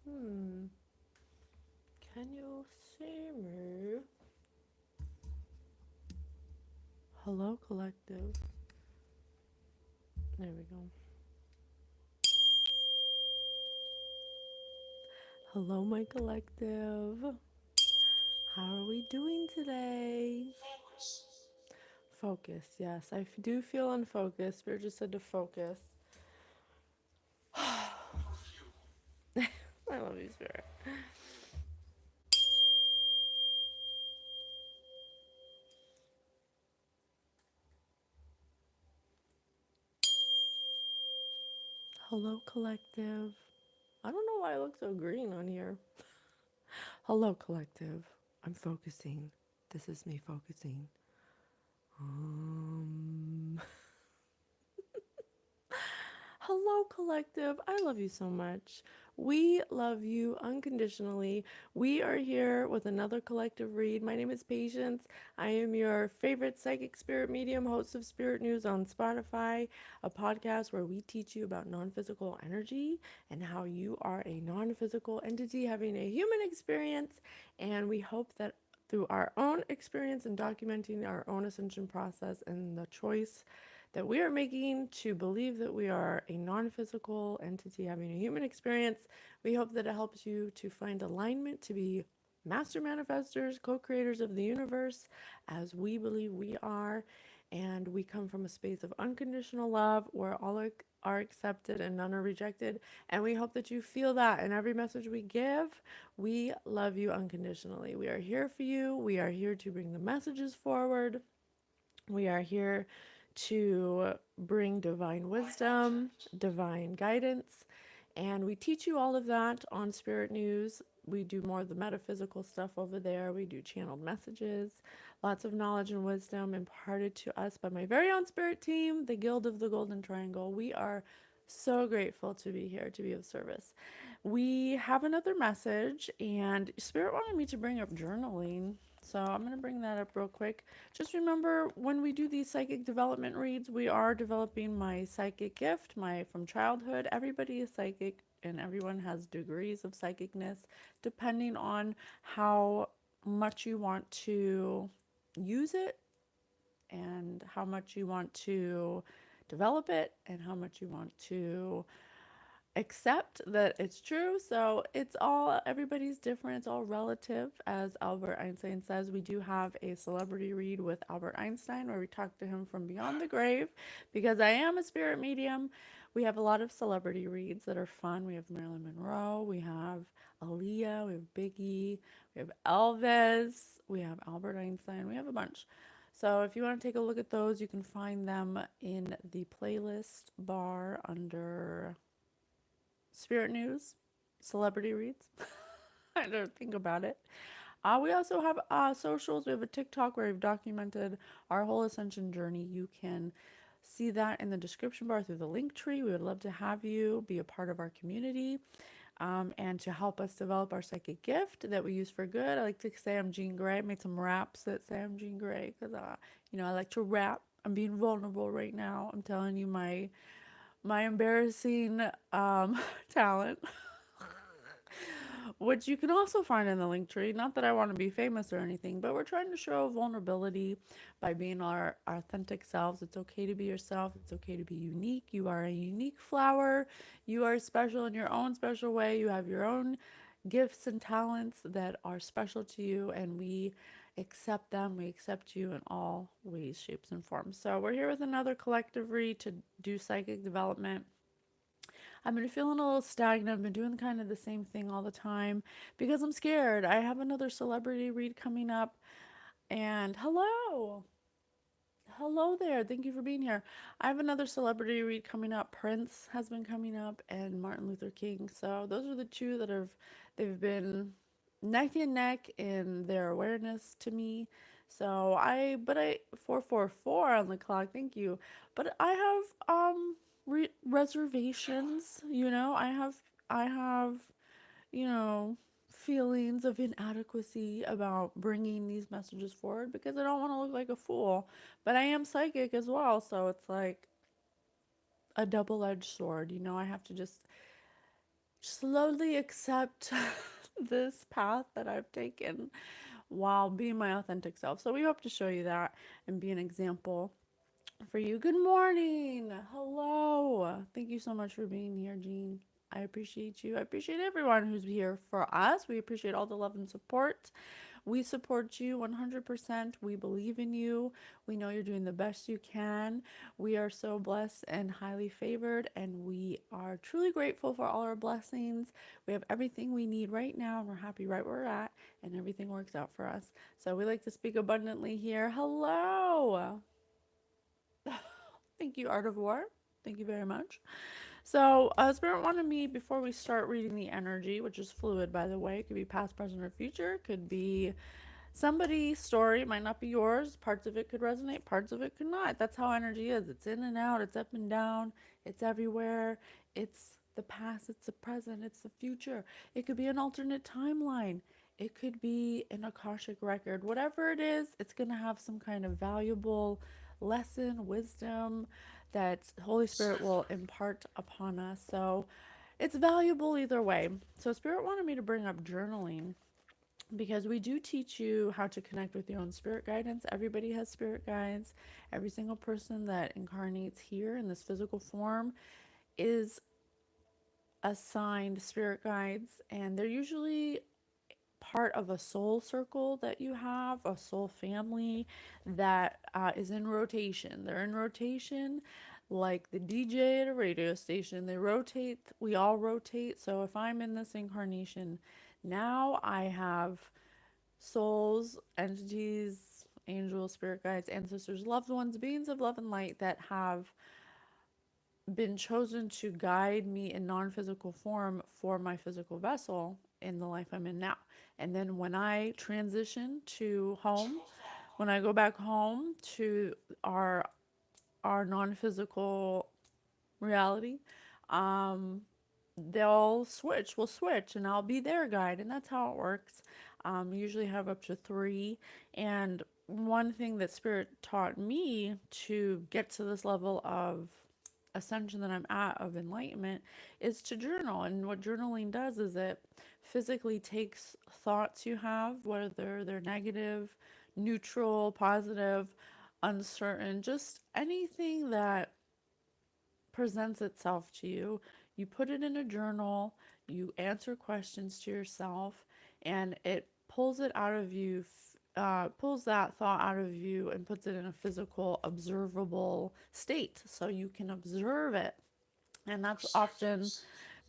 Hmm. Can you see me? Hello, collective. There we go. Hello, my collective. How are we doing today? Focus, yes. Do feel unfocused. Spirit just said to focus. I love you, Spirit. Hello, collective. I don't know why I look so green on here. Hello, collective. I'm focusing. This is me focusing. Um, Hello, collective. I love you so much. We love you unconditionally. We are here with another collective read. My name is Patience. I am your favorite psychic spirit medium, host of Spirit News on Spotify, a podcast where we teach you about non physical energy and how you are a non physical entity having a human experience. And we hope that through our own experience and documenting our own ascension process and the choice that we are making to believe that we are a non physical entity having a human experience. We hope that it helps you to find alignment to be master manifestors, co creators of the universe, as we believe we are. And we come from a space of unconditional love where all are accepted and none are rejected. And we hope that you feel that in every message we give. We love you unconditionally. We are here for you. We are here to bring the messages forward. We are here to bring divine wisdom, divine guidance, and we teach you all of that on Spirit News. We do more of the metaphysical stuff over there. We do channeled messages, lots of knowledge and wisdom imparted to us by my very own spirit team, the Guild of the Golden Triangle. We are so grateful to be here to be of service. We have another message, and Spirit wanted me to bring up journaling. So I'm going to bring that up real quick. Just remember when we do these psychic development reads, we are developing my psychic gift, my from childhood. Everybody is psychic and everyone has degrees of psychicness depending on how much you want to use it and how much you want to develop it and how much you want to accept that it's true. So it's all, everybody's different. It's all relative. As Albert Einstein says, we do have a celebrity read with Albert Einstein where we talk to him from beyond the grave because I am a spirit medium. We have a lot of celebrity reads that are fun. We have Marilyn Monroe, we have Aaliyah, we have Biggie, we have Elvis, we have Albert Einstein, we have a bunch. So if you want to take a look at those, you can find them in the playlist bar under Spirit News, Celebrity Reads. I don't think about it. We also have socials. We have a TikTok where we've documented our whole ascension journey. You can see that in the description bar through the link tree. We would love to have you be a part of our community and to help us develop our psychic gift that we use for good. I like to say I'm Jean Grey. I made some raps that say I'm Jean Grey because, I like to rap. I'm being vulnerable right now. I'm telling you my embarrassing talent, which you can also find in the link tree. Not that I want to be famous or anything, but we're trying to show vulnerability by being our authentic selves. It's okay to be yourself. It's okay to be unique. You are a unique flower. You are special in your own special way. You have your own gifts and talents that are special to you, and we accept them. We accept you in all ways, shapes, and forms. So we're here with another collective read to do psychic development. I've been feeling a little stagnant. I've been doing kind of the same thing all the time because I'm scared. I have another celebrity read coming up. And hello. Hello there. Thank you for being here. I have another celebrity read coming up. Prince has been coming up and Martin Luther King. So those are the two that they've been neck and neck in their awareness to me. So but I 444 on the clock. Thank you. But I have reservations, I have you know, feelings of inadequacy about bringing these messages forward because I don't want to look like a fool. But I am psychic as well, so it's like a double edged sword. I have to just slowly accept this path that I've taken while being my authentic self. So we hope to show you that and be an example for you. Good morning. Hello. Thank you so much for being here, Jean. I appreciate you. I appreciate everyone who's here for us. We appreciate all the love and support. We support you 100%. We believe in you. We know you're doing the best you can. We are so blessed and highly favored, and we are truly grateful for all our blessings. We have everything we need right now, and we're happy right where we're at, and everything works out for us. So we like to speak abundantly here. Hello. Thank you, Art of War. Thank you very much. So, Spirit wanted me, before we start reading the energy, which is fluid, by the way, it could be past, present, or future, it could be somebody's story, it might not be yours. Parts of it could resonate, parts of it could not. That's how energy is. It's in and out, it's up and down, it's everywhere. It's the past, it's the present, it's the future. It could be an alternate timeline. It could be an Akashic record. Whatever it is, it's going to have some kind of valuable lesson, wisdom that Holy Spirit will impart upon us. So it's valuable either way. So Spirit wanted me to bring up journaling because we do teach you how to connect with your own spirit guidance. Everybody has spirit guides. Every single person that incarnates here in this physical form is assigned spirit guides, and they're usually part of a soul circle that you have, a soul family that is in rotation. They're in rotation like the DJ at a radio station. They rotate, we all rotate. So if I'm in this incarnation now, I have souls, entities, angels, spirit guides, ancestors, loved ones, beings of love and light that have been chosen to guide me in non physical form for my physical vessel in the life I'm in now. And then when I transition to home, when I go back home to our our non physical reality, um, they'll switch, we'll switch, and I'll be their guide, and that's how it works. Usually have up to three. And one thing that Spirit taught me to get to this level of ascension that I'm at of enlightenment is to journal. And what journaling does is it physically takes thoughts you have, whether they're negative, neutral, positive, uncertain, just anything that presents itself to you. You put it in a journal, you answer questions to yourself, and it pulls it out of you, pulls that thought out of you and puts it in a physical, observable state so you can observe it. And that's often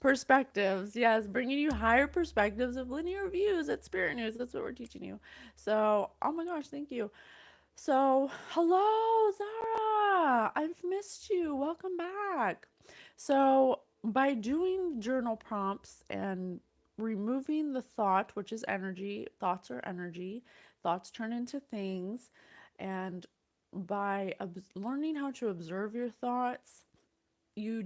perspectives. Yes, bringing you higher perspectives of linear views at Spirit News. That's what we're teaching you. So, oh my gosh, thank you. So, hello, Zara. I've missed you. Welcome back. So, by doing journal prompts and removing the thought, which is energy, thoughts are energy, thoughts turn into things, and by learning how to observe your thoughts, you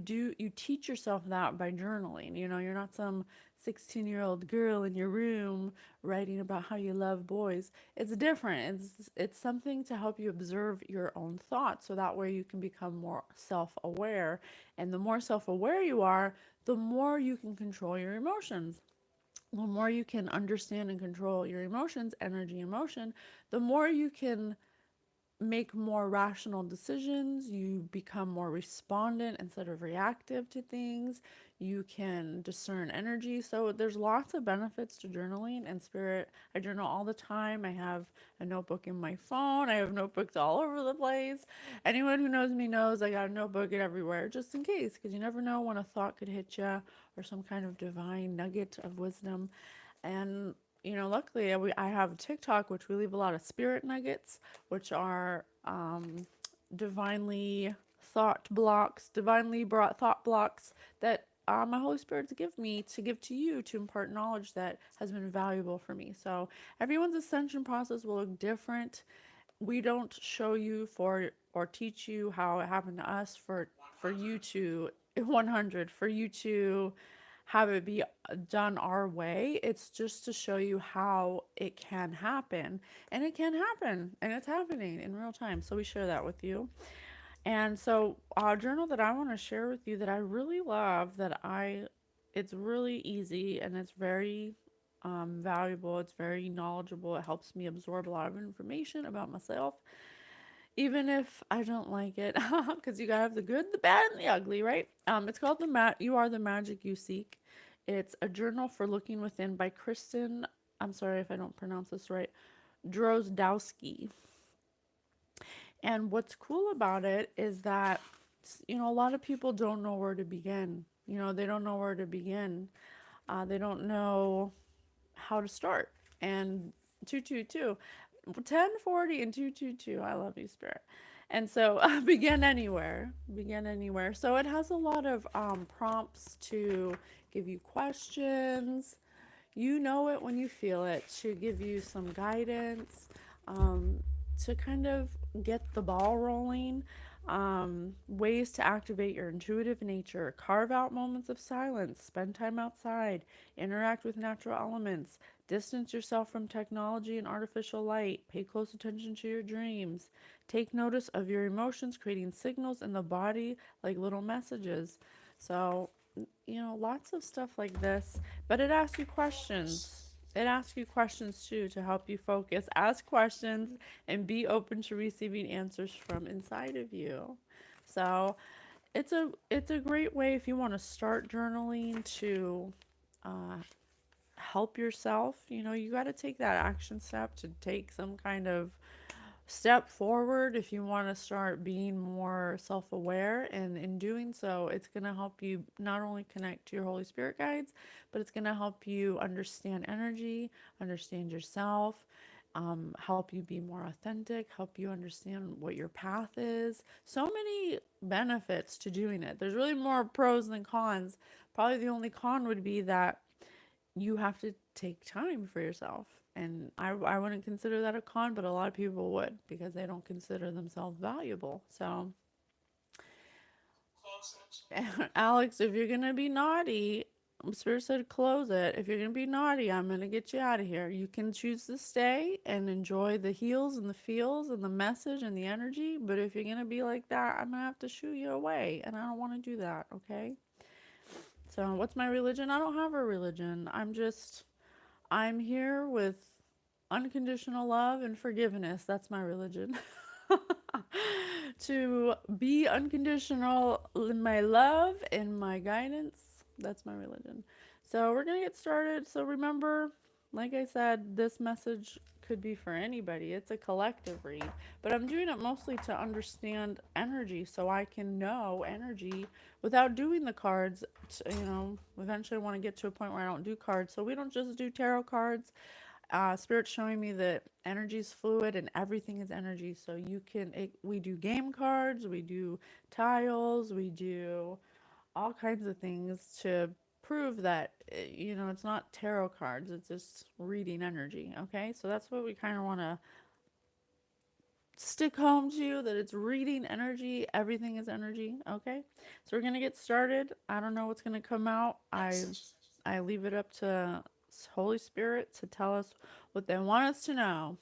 teach yourself that by journaling. You know, you're not some 16-year-old girl in your room writing about how you love boys. It's different. It's something to help you observe your own thoughts so that way you can become more self-aware. And the more self-aware you are, the more you can control your emotions. The more you can understand and control your emotions, energy, emotion, the more you can make more rational decisions. You become more respondent instead of reactive to things. You can discern energy. So there's lots of benefits to journaling and Spirit. I journal all the time. I have a notebook in my phone. I have notebooks all over the place. Anyone who knows me knows I got a notebook everywhere just in case, because you never know when a thought could hit you or some kind of divine nugget of wisdom. And luckily I have TikTok, which we leave a lot of spirit nuggets, which are divinely thought blocks, divinely brought thought blocks that my Holy Spirit to give me to give to you to impart knowledge that has been valuable for me. So everyone's ascension process will look different. We don't show you for or teach you how it happened to us for you to 100 for you to have it be done our way. It's just to show you how it can happen. And it can happen. And it's happening in real time. So we share that with you. And so a journal that I want to share with you that I really love, that I it's really easy and it's very valuable. It's very knowledgeable. It helps me absorb a lot of information about myself, even if I don't like it, because you gotta have the good, the bad, and the ugly, right? It's called You Are the Magic You Seek. It's a journal for looking within by Kristen. I'm sorry if I don't pronounce this right. Drozdowski. And what's cool about it is that, a lot of people don't know where to begin. They don't know where to begin. They don't know how to start. And 222, 1040 and 222. I love you, Spirit. And so begin anywhere. Begin anywhere. So it has a lot of prompts to give you questions. You know it when you feel it, to give you some guidance, um, to kind of get the ball rolling, ways to activate your intuitive nature, carve out moments of silence, spend time outside, interact with natural elements, distance yourself from technology and artificial light, pay close attention to your dreams, take notice of your emotions, creating signals in the body like little messages. So, lots of stuff like this, but it asks you questions. It asks you questions too to help you focus. Ask questions and be open to receiving answers from inside of you. So it's a great way if you want to start journaling to uh, help yourself. You got to take that action step to take some kind of step forward if you want to start being more self-aware, and in doing so it's going to help you not only connect to your Holy Spirit guides, but it's going to help you understand energy, understand yourself, help you be more authentic, help you understand what your path is. So many benefits to doing it. There's really more pros than cons. Probably the only con would be that you have to take time for yourself. And I wouldn't consider that a con, but a lot of people would, because they don't consider themselves valuable. So, Alex, if you're going to be naughty, Spirit said close it. If you're going to be naughty, I'm going to get you out of here. You can choose to stay and enjoy the heals and the feels and the message and the energy. But if you're going to be like that, I'm going to have to shoo you away. And I don't want to do that, okay? So, what's my religion? I don't have a religion. I'm here with unconditional love and forgiveness. That's my religion. To be unconditional in my love and my guidance. That's my religion. So we're going to get started. So remember, like I said, this message could be for anybody. It's a collective read, but I'm doing it mostly to understand energy so I can know energy without doing the cards. Eventually I want to get to a point where I don't do cards. So we don't just do tarot cards. Spirit's showing me that energy is fluid and everything is energy. So we do game cards, we do tiles, we do all kinds of things to prove that, it's not tarot cards, it's just reading energy. Okay, so that's what we kind of want to stick home to, that it's reading energy, everything is energy. Okay, so we're gonna get started. I don't know what's gonna come out. I leave it up to Holy Spirit to tell us what they want us to know.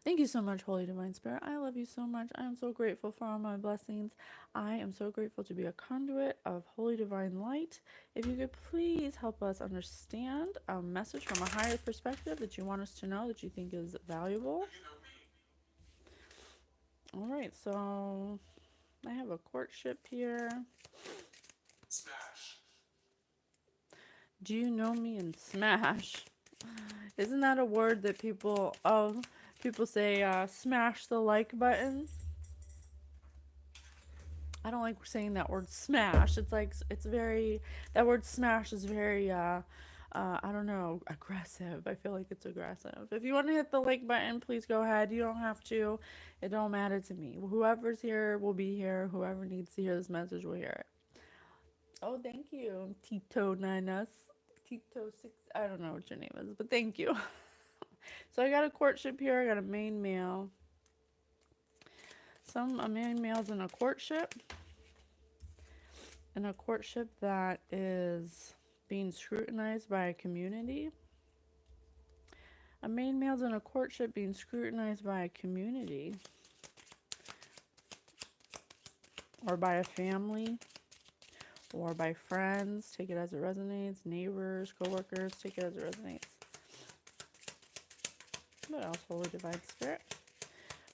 Thank you so much, Holy Divine Spirit. I love you so much. I am so grateful for all my blessings. I am so grateful to be a conduit of Holy Divine Light. If you could please help us understand a message from a higher perspective that you want us to know, that you think is valuable. All right, so I have a courtship here. Do you know me in Smash? Isn't that a word that people say, smash the like button? I don't like saying that word smash. That word smash is very, I don't know, aggressive. I feel like it's aggressive. If you want to hit the like button, please go ahead. You don't have to. It don't matter to me. Whoever's here will be here. Whoever needs to hear this message will hear it. Oh, thank you, Tito Ninas. Tito 6, I don't know what your name is, but thank you. So I got a courtship here. I got a main male. A main male's in a courtship. In a courtship that is being scrutinized by a community. A main male's in a courtship being scrutinized by a community. Or by a family. or by friends. Take it as it resonates. Neighbors, coworkers, take it as it resonates. What else, Holy Divine Spirit?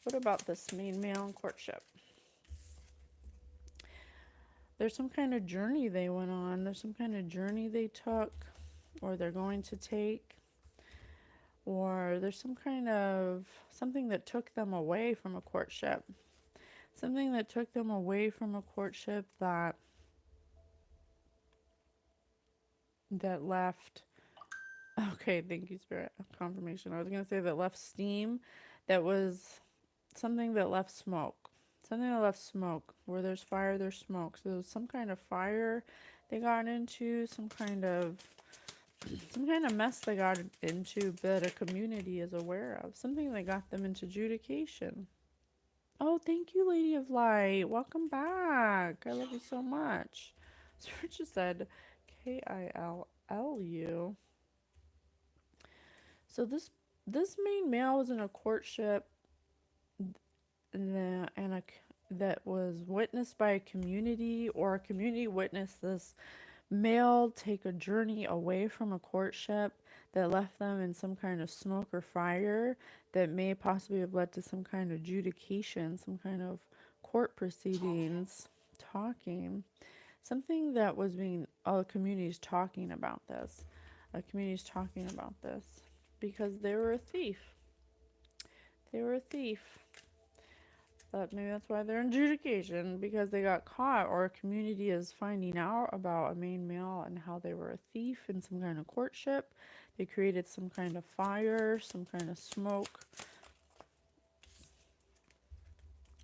What about this main male in courtship? There's some kind of journey they went on. There's some kind of journey they took, or they're going to take, or there's some kind of something that took them away from a courtship. Something that took them away from a courtship that left. Okay, thank you, Spirit. Confirmation. I was going to say that left steam, that was something that left smoke. Something that left smoke. Where there's fire, there's smoke. So there was some kind of fire they got into, some kind of mess they got into that a community is aware of. Something that got them into adjudication. Oh, thank you, Lady of Light. Welcome back. I love you so much. Spirit just said Killu. So this main male was in a courtship that was witnessed by a community, or a community witnessed this male take a journey away from a courtship that left them in some kind of smoke or fire that may possibly have led to some kind of adjudication, some kind of court proceedings, talking. Something that was being, oh, the community's talking about this. A community's talking about this because they were a thief. They were a thief. But maybe that's why they're in adjudication, because they got caught, or a community is finding out about a main male and how they were a thief in some kind of courtship. They created some kind of fire, some kind of smoke.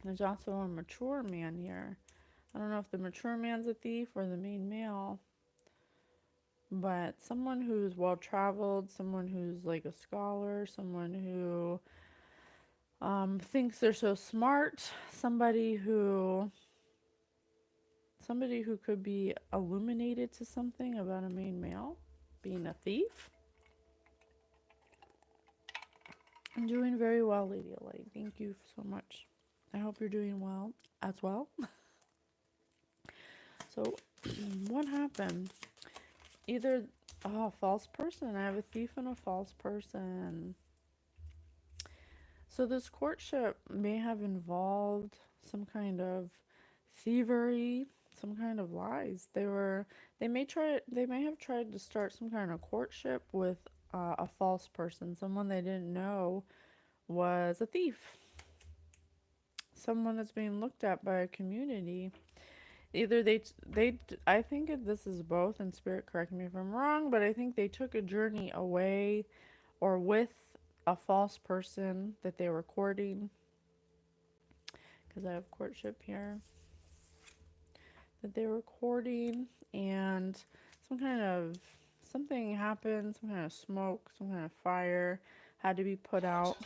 There's also a mature man here. I don't know if the mature man's a thief or the main male, but someone who's well traveled, someone who's like a scholar, someone who thinks they're so smart, somebody who could be illuminated to something about a main male being a thief. I'm doing very well, Lady Light. Thank you so much. I hope you're doing well as well. So, what happened? Either, oh, false person. I have a thief and a false person. So this courtship may have involved some kind of thievery, some kind of lies. They may have tried to start some kind of courtship with a false person, someone they didn't know was a thief, someone that's being looked at by a community. Either I think this is both, and Spirit, correct me if I'm wrong, but I think they took a journey away or with a false person that they were courting, because I have courtship here, that they were courting, and something happened, some kind of smoke, some kind of fire had to be put out.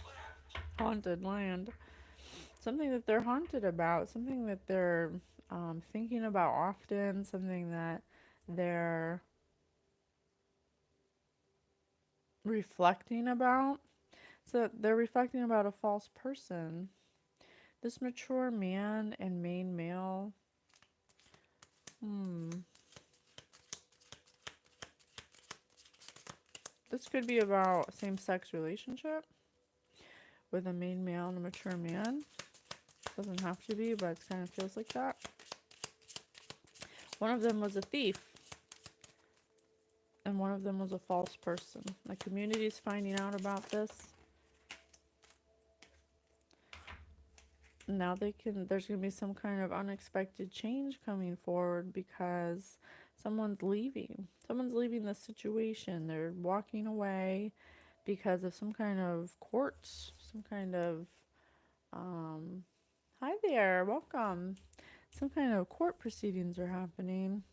Haunted land. Something that they're haunted about, something that they're thinking about often, something that they're reflecting about. So they're reflecting about a false person. This mature man and main male. This could be about same-sex relationship with a main male and a mature man. Doesn't have to be, but it kind of feels like that. One of them was a thief, and one of them was a false person. The community's finding out about this. Now there's going to be some kind of unexpected change coming forward because someone's leaving. Someone's leaving the situation. They're walking away because of some kind of courts, some kind of, hi there, welcome. Some kind of court proceedings are happening.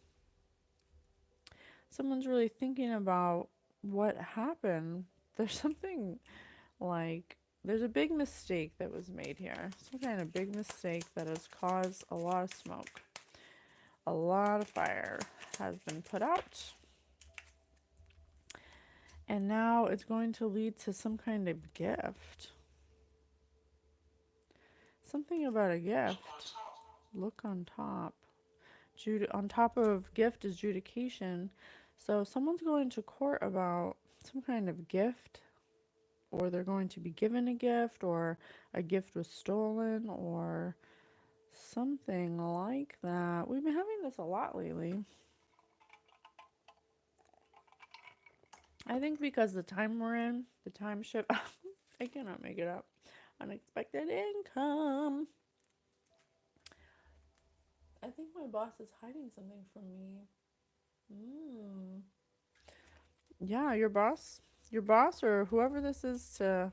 Someone's really thinking about what happened. There's something like, there's a big mistake that was made here. Some kind of big mistake that has caused a lot of smoke. A lot of fire has been put out. And now it's going to lead to some kind of gift. Something about a gift. Look on top. on top of gift is judication. So someone's going to court about some kind of gift, or they're going to be given a gift, or a gift was stolen, or something like that. We've been having this a lot lately. I think because the time we're in, the time shift, I cannot make it up. Unexpected income. I think my boss is hiding something from me. Mm. Yeah, your boss, or whoever this is to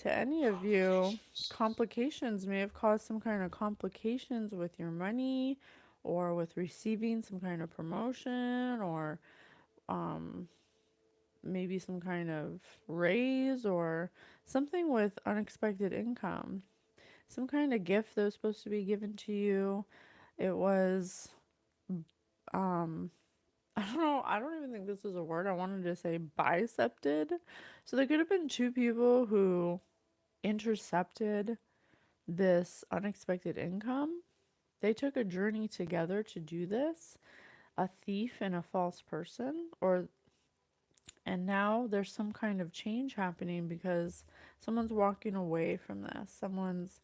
any of you, complications may have caused some kind of complications with your money, or with receiving some kind of promotion, or um, maybe some kind of raise, or something with unexpected income. Some kind of gift that was supposed to be given to you. It was, um, I don't know, I don't even think this is a word. I wanted to say bicepted. So there could have been two people who intercepted this unexpected income. They took a journey together to do this, a thief and a false person, or and now there's some kind of change happening because someone's walking away from this. Someone's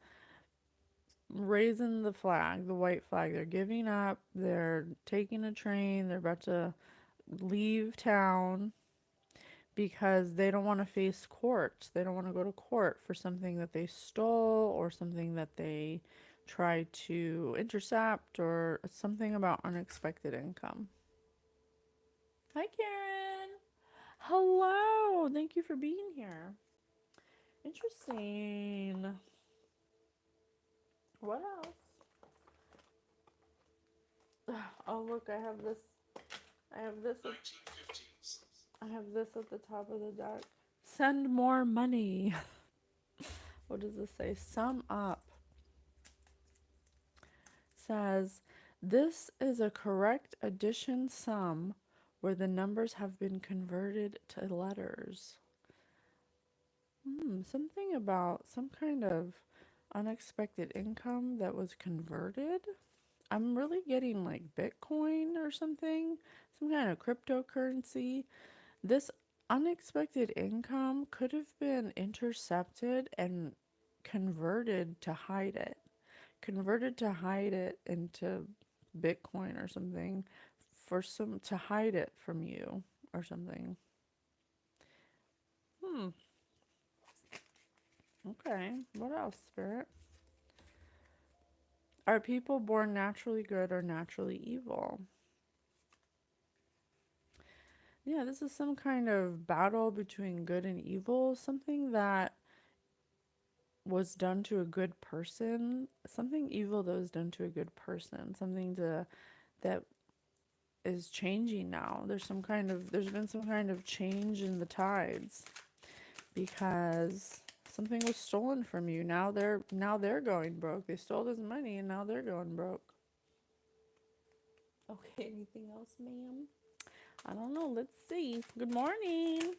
raising the flag, the white flag. They're giving up. They're taking a train. They're about to leave town because they don't want to face court. They don't want to go to court for something that they stole, or something that they tried to intercept, or something about unexpected income. Hi, Karen. Hello. Thank you for being here. Interesting. What else? Oh, look, I have this at, I have this at the top of the deck. Send more money. What does this say? Sum up. Says, this is a correct addition sum where the numbers have been converted to letters. Something about some kind of unexpected income that was converted. I'm really getting like Bitcoin or something, some kind of cryptocurrency. This unexpected income could have been intercepted and converted to hide it. Converted to hide it into Bitcoin or something, for some to hide it from you or something. Hmm. Okay. What else, Spirit? Are people born naturally good or naturally evil? Yeah, this is some kind of battle between good and evil, something that was done to a good person, something evil that was done to a good person, something that is changing now. There's been some kind of change in the tides because something was stolen from you. Now they're going broke. They stole his money and now they're going broke. Okay, anything else, ma'am? I don't know. Let's see. Good morning.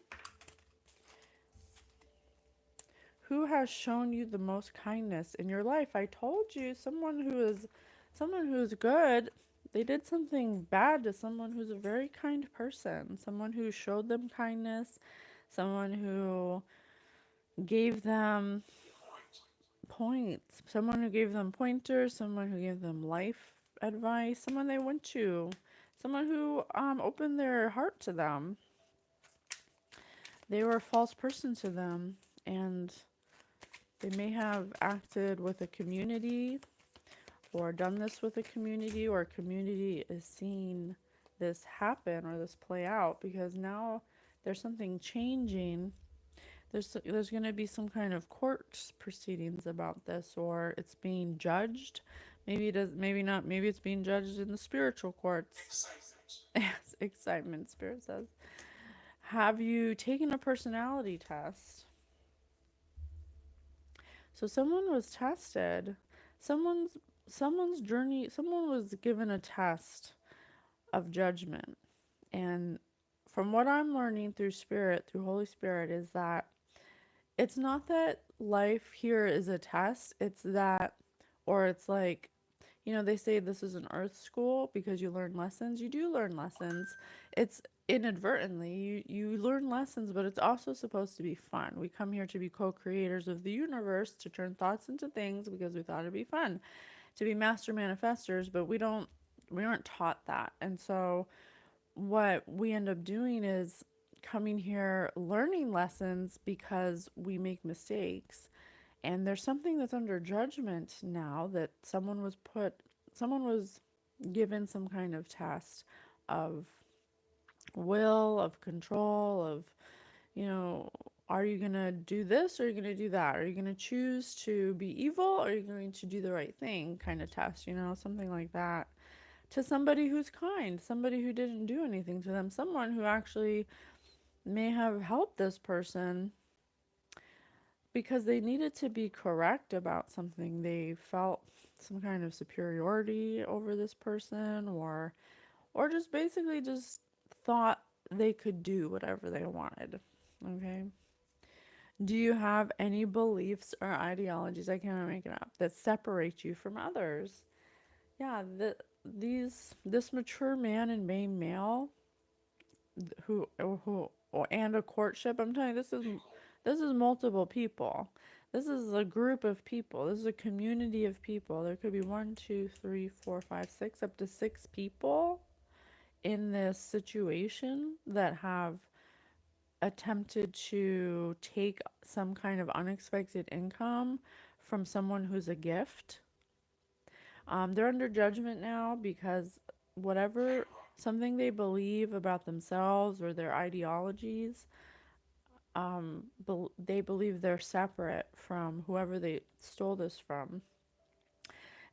Who has shown you the most kindness in your life? I told you, someone who is good. They did something bad to someone who's a very kind person, someone who showed them kindness, someone who gave them points, someone who gave them pointers, someone who gave them life advice, someone they went to, someone who opened their heart to them. They were a false person to them, and they may have acted with a community or done this with a community, or a community is seeing this happen or this play out because now there's something changing. There's going to be some kind of court proceedings about this, or it's being judged. Maybe it does, maybe not. Maybe it's being judged in the spiritual courts. Yes, excitement, Spirit says. Have you taken a personality test? So someone was tested. Someone's someone's journey, someone was given a test of judgment. And from what I'm learning through Spirit, through Holy Spirit, is that it's not that life here is a test, it's that, or it's like They say this is an earth school because you learn lessons. You do learn lessons. It's inadvertently. You learn lessons, but it's also supposed to be fun. We come here to be co-creators of the universe, to turn thoughts into things because we thought it'd be fun, to be master manifestors, but we aren't taught that. And so what we end up doing is coming here learning lessons because we make mistakes. And there's something that's under judgment now, that someone was given some kind of test of will, of control, of, you know, are you going to do this or are you going to do that? Are you going to choose to be evil or are you going to do the right thing kind of test, something like that. To somebody who's kind, somebody who didn't do anything to them, someone who actually may have helped this person because they needed to be correct about something. They felt some kind of superiority over this person, or just basically just thought they could do whatever they wanted. Okay? Do you have any beliefs or ideologies, I cannot make it up, that separate you from others? Yeah, this mature man and main male who and a courtship. I'm telling you, this is multiple people. This is a group of people. This is a community of people. There could be one, two, three, four, five, six, up to six people in this situation that have attempted to take some kind of unexpected income from someone who's a gift. They're under judgment now because whatever something they believe about themselves or their ideologies, they believe they're separate from whoever they stole this from.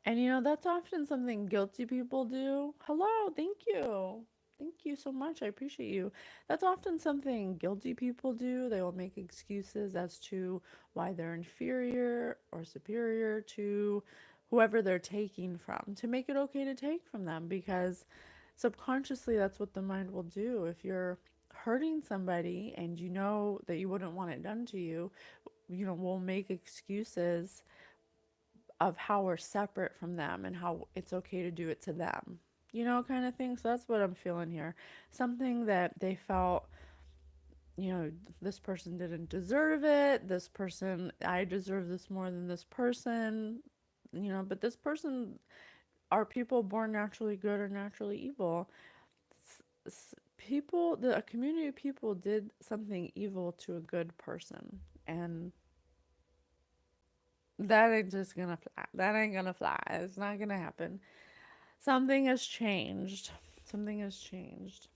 And that's often something guilty people do. Hello, thank you. Thank you so much. I appreciate you. That's often something guilty people do. They will make excuses as to why they're inferior or superior to whoever they're taking from, to make it okay to take from them, because subconsciously that's what the mind will do. If you're hurting somebody and you know that you wouldn't want it done to you, we'll make excuses of how we're separate from them and how it's okay to do it to them, kind of thing. So that's what I'm feeling here. Something that they felt, you know, this person didn't deserve it. This person, I deserve this more than this person, but this person, are people born naturally good or naturally evil? A community of people did something evil to a good person, and that ain't just gonna fly. That ain't gonna fly. It's not gonna happen. Something has changed. Something has changed.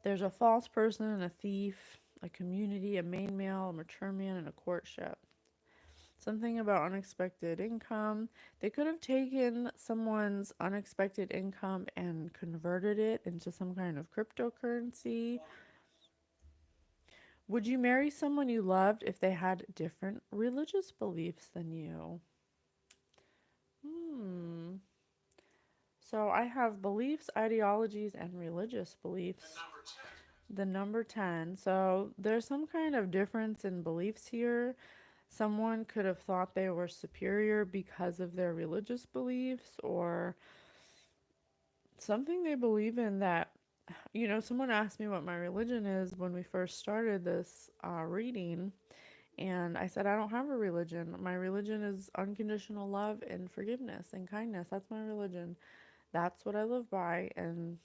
There's a false person, a thief, a community, a main male, a mature man, and a courtship. Something about unexpected income. They could have taken someone's unexpected income and converted it into some kind of cryptocurrency. Would you marry someone you loved if they had different religious beliefs than you? Hmm. So I have beliefs, ideologies, and religious beliefs. The number 10. So there's some kind of difference in beliefs here. Someone could have thought they were superior because of their religious beliefs, or something they believe in that, someone asked me what my religion is when we first started this reading. And I said, I don't have a religion. My religion is unconditional love and forgiveness and kindness. That's my religion. That's what I live by. And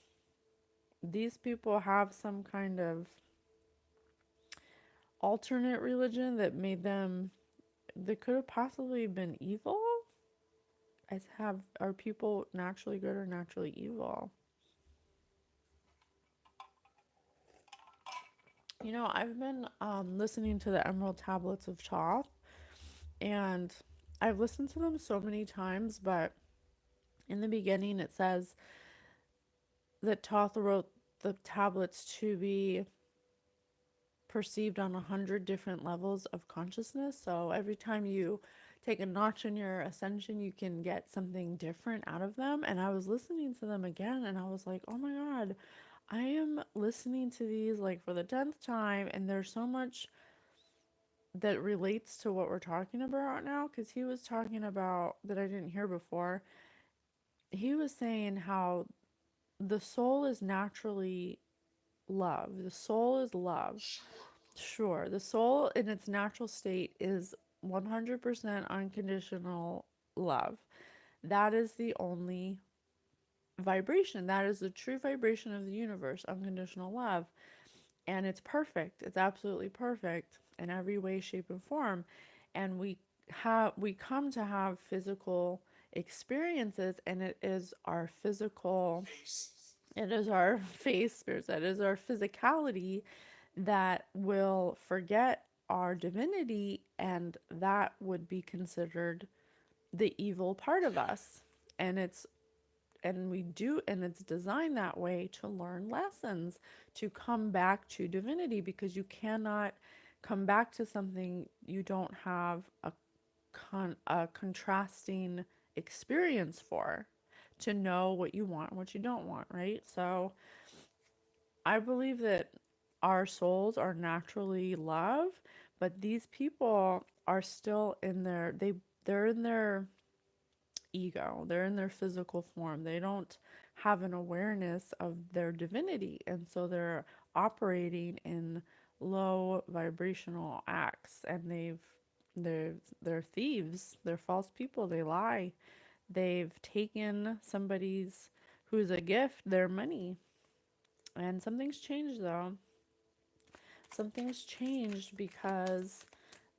these people have some kind of alternate religion that made them, that could have possibly been evil. Are people naturally good or naturally evil? I've been listening to the Emerald Tablets of Thoth, and I've listened to them so many times, but in the beginning it says that Thoth wrote the tablets to be perceived on 100 different levels of consciousness. So every time you take a notch in your ascension, you can get something different out of them. And I was listening to them again, and I was like, oh my God, I am listening to these like for the 10th time, and that relates to what we're talking about now, because he was talking about that I didn't hear before. He was saying how the soul is naturally love. The soul is love. Sure, the soul in its natural state is 100% unconditional love. That is the only vibration. That is the true vibration of the universe, unconditional love. And it's perfect. It's absolutely perfect in every way, shape, and form. And we come to have physical experiences, and it is our physical, it is our face spirits, that is our physicality that will forget our divinity, and that would be considered the evil part of us. And it's designed that way to learn lessons, to come back to divinity, because you cannot come back to something you don't have a contrasting experience for, to know what you want and what you don't want, right? So I believe that our souls are naturally love, but these people are still in they're in their ego. They're in their physical form. They don't have an awareness of their divinity, and so they're operating in low vibrational acts, and they're thieves. They're false people. They lie. They've taken somebody's who's a gift their money. And something's changed though. Something's changed because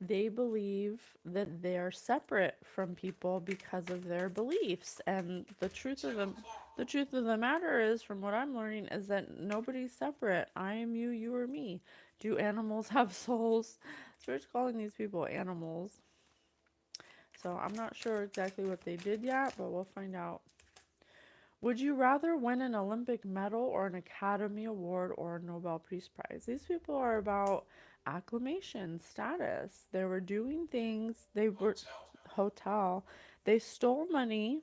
they believe that they're separate from people because of their beliefs. And the truth of the matter is, from what I'm learning, is that nobody's separate. I am you, you are me. Do animals have souls? Spirit's calling these people animals. So I'm not sure exactly what they did yet, but we'll find out. Would you rather win an Olympic medal or an Academy Award or a Nobel Peace Prize? These people are about acclamation, status. They were doing things, they were hotel. They stole money,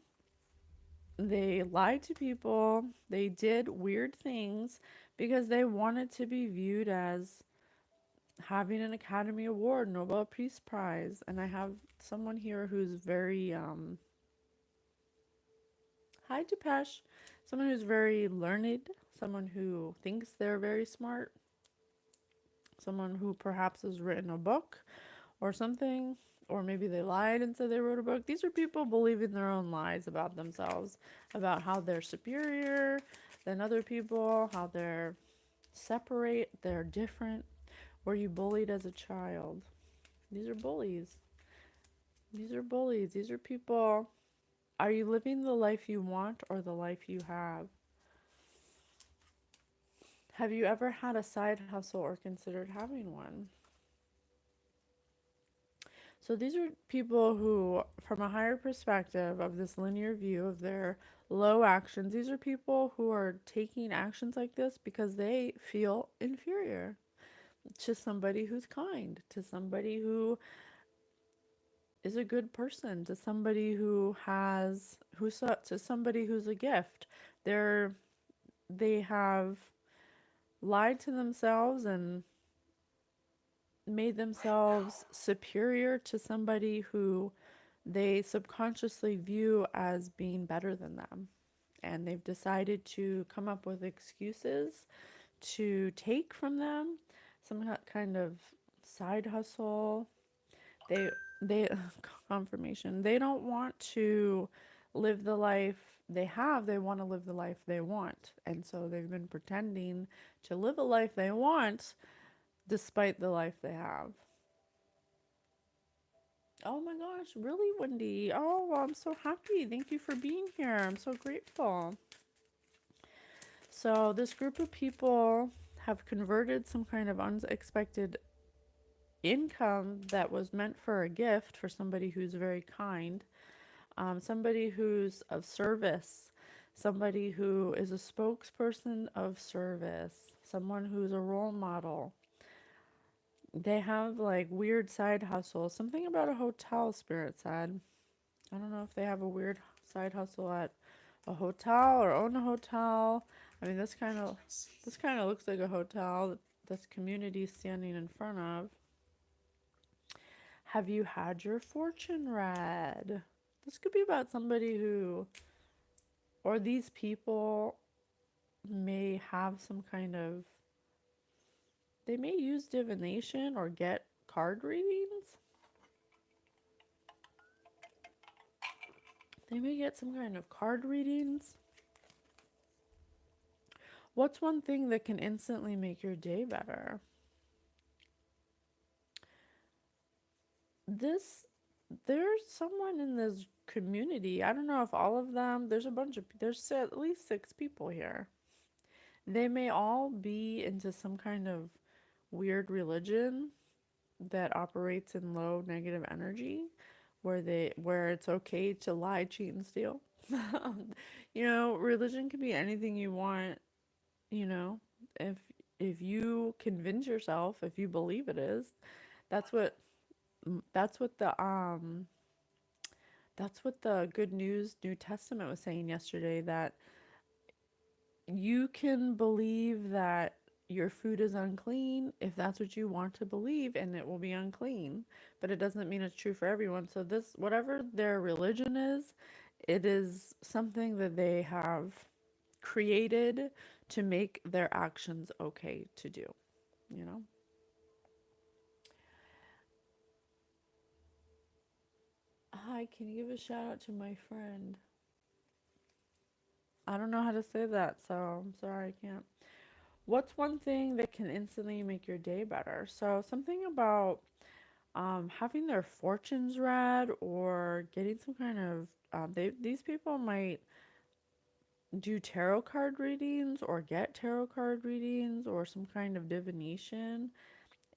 they lied to people, they did weird things because they wanted to be viewed as having an Academy Award, Nobel Peace Prize. And I have someone here who's very hi, Depeche. Someone who's very learned, someone who thinks they're very smart, someone who perhaps has written a book or something, or maybe they lied and said they wrote a book. These are people believing their own lies about themselves, about how they're superior than other people, how they're separate, they're different. Were you bullied as a child? These are bullies. These are bullies. These are people. Are you living the life you want or the life you have? Have you ever had a side hustle or considered having one? So these are people who, from a higher perspective of this linear view of their low actions, these are people who are taking actions like this because they feel inferior to somebody who's kind, to somebody who is a good person, to somebody who has, to somebody who's a gift. They're, they have lied to themselves and made themselves superior to somebody who they subconsciously view as being better than them. And they've decided to come up with excuses to take from them some kind of side hustle. They, they, confirmation. They don't want to live the life they have. They want to live the life they want. And so they've been pretending to live a life they want despite the life they have. Oh my gosh, really, Wendy? Oh, well, I'm so happy. Thank you for being here. I'm so grateful. So, this group of people have converted some kind of unexpected income that was meant for a gift for somebody who's very kind, somebody who's of service, somebody who is a spokesperson of service, someone who's a role model. They have like weird side hustles. Something about a hotel, Spirit said. I don't know if they have a weird side hustle at a hotel or own a hotel. I mean, this kind of looks like a hotel that this community is standing in front of. Have you had your fortune read? This could be about somebody who, or these people may have some kind of, they may use divination or get card readings. They may get some kind of card readings. What's one thing that can instantly make your day better? This, there's someone in this community. I don't know if all of them, there's at least 6 people here. They may all be into some kind of weird religion that operates in low negative energy where it's okay to lie, cheat, and steal. Religion can be anything you want, you know. If if you convince yourself, if you believe it is, that's what that's what the Good News New Testament was saying yesterday, that you can believe that your food is unclean if that's what you want to believe, and it will be unclean, but it doesn't mean it's true for everyone. So this, whatever their religion is, it is something that they have created to make their actions okay to do, you know. Hi, can you give a shout out to my friend? I don't know how to say that, so I'm sorry, I can't. What's one thing that can instantly make your day better? So something about having their fortunes read, or getting some kind of these people might do tarot card readings or get tarot card readings or some kind of divination,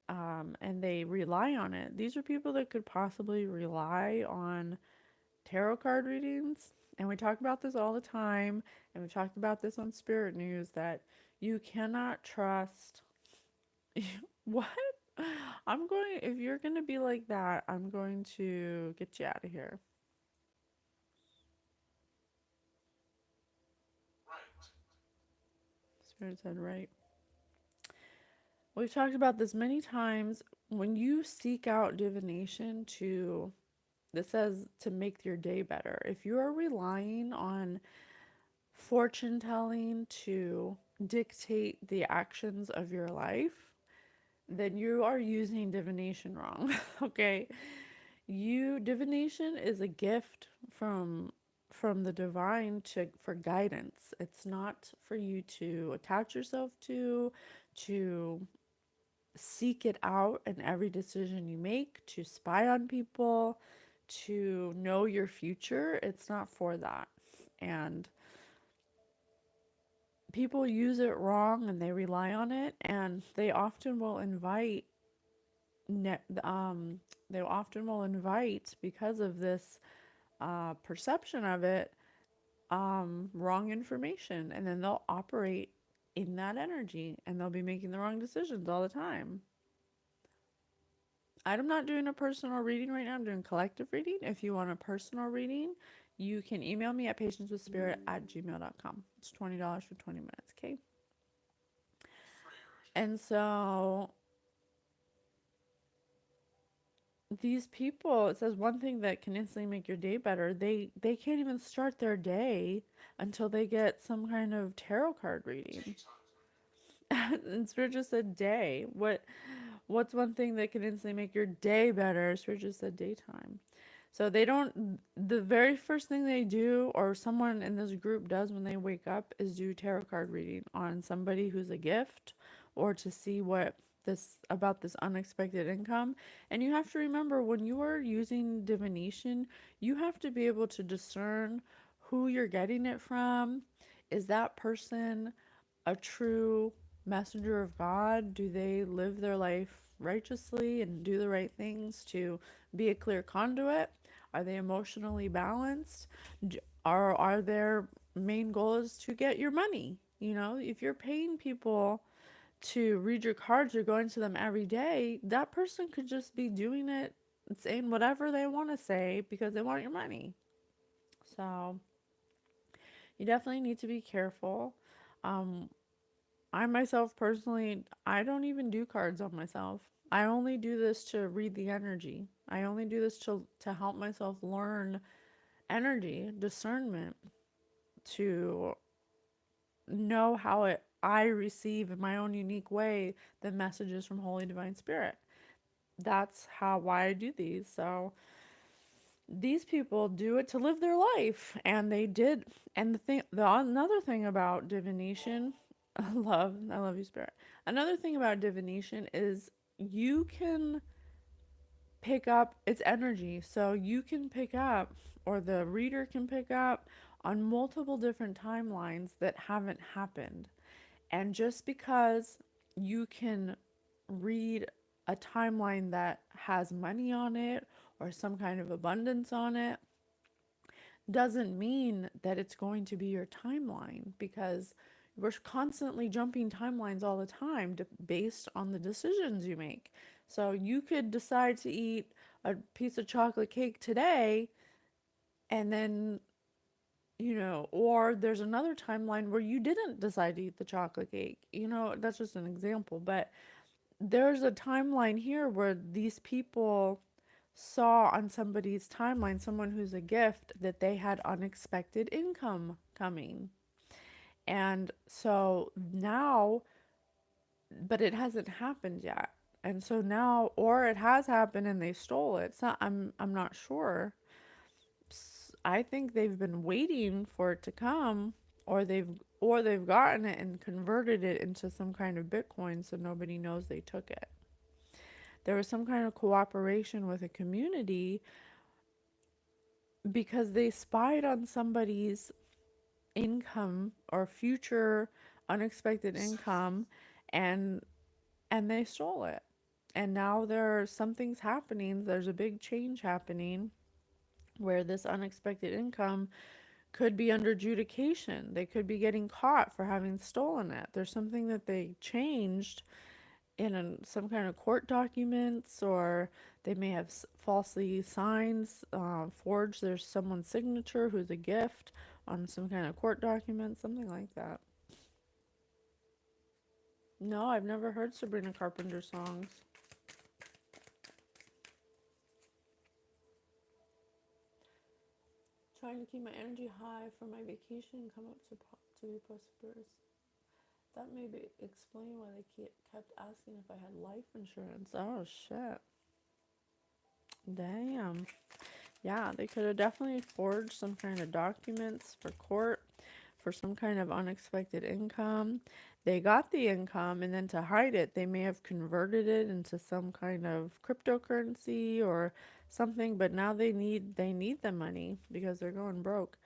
and they rely on it. These are people that could possibly rely on tarot card readings. And we talk about this all the time, and we talked about this on Spirit News, that you cannot trust. What? If you're going to be like that, I'm going to get you out of here. Spirit said, right. We've talked about this many times. When you seek out divination this says to make your day better. If you are relying on fortune telling to dictate the actions of your life, then you are using divination wrong. Okay? Divination is a gift from the divine for guidance. It's not for you to attach yourself to seek it out in every decision you make, to spy on people, to know your future. It's not for that. And people use it wrong, and they rely on it, and they often will invite ne- um they often will invite, because of this perception of it, wrong information, and then they'll operate in that energy, and they'll be making the wrong decisions all the time. I'm not doing a personal reading right now. I'm doing collective reading. If you want a personal reading, you can email me at patiencewithspirit@gmail.com. It's $20 for 20 minutes, okay? And so these people, it says one thing that can instantly make your day better. They can't even start their day until they get some kind of tarot card reading. And Spirit just said day. What's one thing that can instantly make your day better? Spirit just said daytime. So the very first thing they do, or someone in this group does when they wake up, is do tarot card reading on somebody who's a gift, or to see about this unexpected income. And you have to remember, when you are using divination, you have to be able to discern who you're getting it from. Is that person a true messenger of God? Do they live their life righteously and do the right things to be a clear conduit? Are they emotionally balanced? Are their main goal is to get your money? If you're paying people to read your cards or going to them every day, that person could just be doing it, saying whatever they want to say because they want your money. So you definitely need to be careful. Um, I myself personally, I don't even do cards on myself. I only do this to read the energy. I only do this to help myself learn energy, discernment, to know how I receive in my own unique way the messages from Holy Divine Spirit. That's how why I do these. So these people do it to live their life, and they did. And the another thing about divination, I love you, Spirit. Another thing about divination is you can pick up its energy. So you can pick up, or the reader can pick up on multiple different timelines that haven't happened. And just because you can read a timeline that has money on it or some kind of abundance on it doesn't mean that it's going to be your timeline, because we're constantly jumping timelines all the time based on the decisions you make. So you could decide to eat a piece of chocolate cake today, and then, or there's another timeline where you didn't decide to eat the chocolate cake. That's just an example, but there's a timeline here where these people saw on somebody's timeline, someone who's a gift, that they had unexpected income coming. And so now, but it hasn't happened yet. And so now, or it has happened and they stole it. It's not, I'm not sure. I think they've been waiting for it to come, or they've gotten it and converted it into some kind of Bitcoin so nobody knows they took it. There was some kind of cooperation with a community because they spied on somebody's income or future unexpected income, and they stole it. And now there's something's happening. There's a big change happening where this unexpected income could be under adjudication. They could be getting caught for having stolen it. There's something that they changed in some kind of court documents, or they may have falsely signs, forged. There's someone's signature who's a gift on some kind of court document, something like that. No, I've never heard Sabrina Carpenter songs. Trying to keep my energy high for my vacation and come up to be prosperous. That maybe explain why they kept asking if I had life insurance. Oh shit. Damn. Yeah, they could have definitely forged some kind of documents for court for some kind of unexpected income. They got the income, and then to hide it, they may have converted it into some kind of cryptocurrency or something, but now they need the money because they're going broke.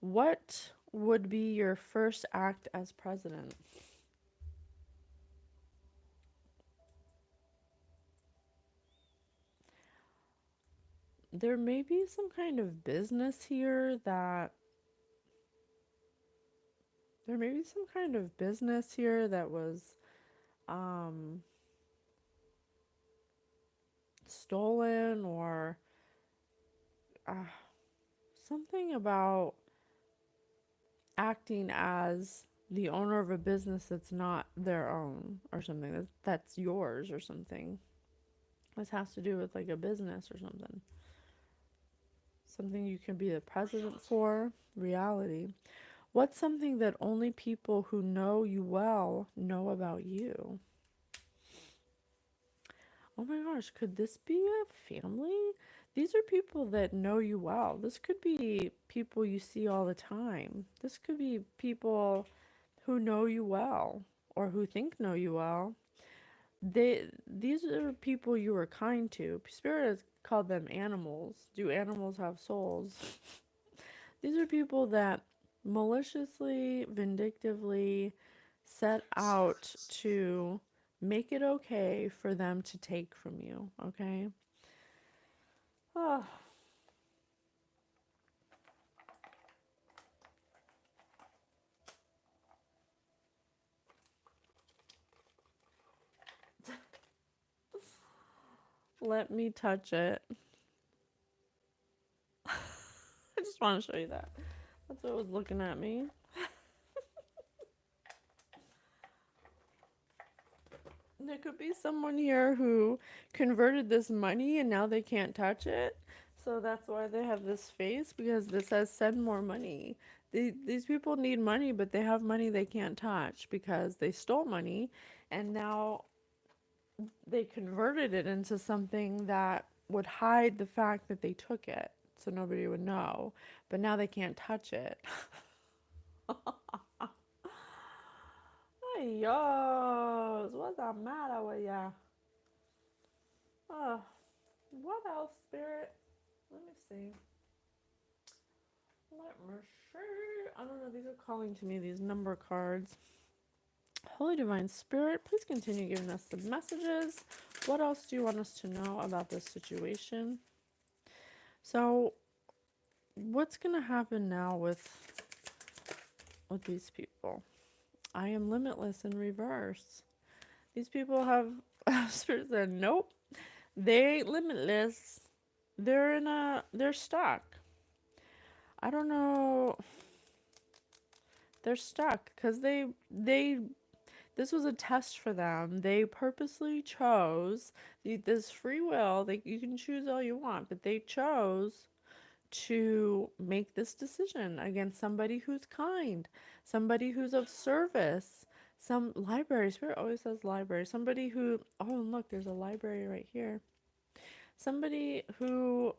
What would be your first act as president? There may be some kind of business here that there may be some kind of business here that was um stolen, or uh, something about acting as the owner of a business that's not their own, or something that's yours or something. This has to do with like a business or something. Something you can be the president for. Reality. What's something that only people who know you well know about you? Oh my gosh, could this be a family? These are people that know you well. This could be people you see all the time. This could be people who know you well, or who think know you well. These are people you are kind to. Spirit has called them animals. Do animals have souls? These are people that maliciously, vindictively set out to make it okay for them to take from you, okay? Oh, let me touch it. I just want to show you that. That's what was looking at me. There could be someone here who converted this money and now they can't touch it. So that's why they have this face, because this says send more money. These people need money, but they have money they can't touch because they stole money, and now they converted it into something that would hide the fact that they took it so nobody would know. But now they can't touch it. Ay, Dios, what's the matter with ya? Oh, what else, Spirit? Let me see. Let me see. I don't know. These are calling to me, these number cards. Holy Divine Spirit, please continue giving us the messages. What else do you want us to know about this situation? So, what's going to happen now with these people? I am limitless in reverse. These people have Spirit said, nope, they ain't limitless. They're stuck. I don't know. They're stuck because they this was a test for them. They purposely chose this free will. You can choose all you want, but they chose to make this decision against somebody who's kind, somebody who's of service. Some library, Spirit always says library. Somebody who, oh, and look, there's a library right here. Somebody who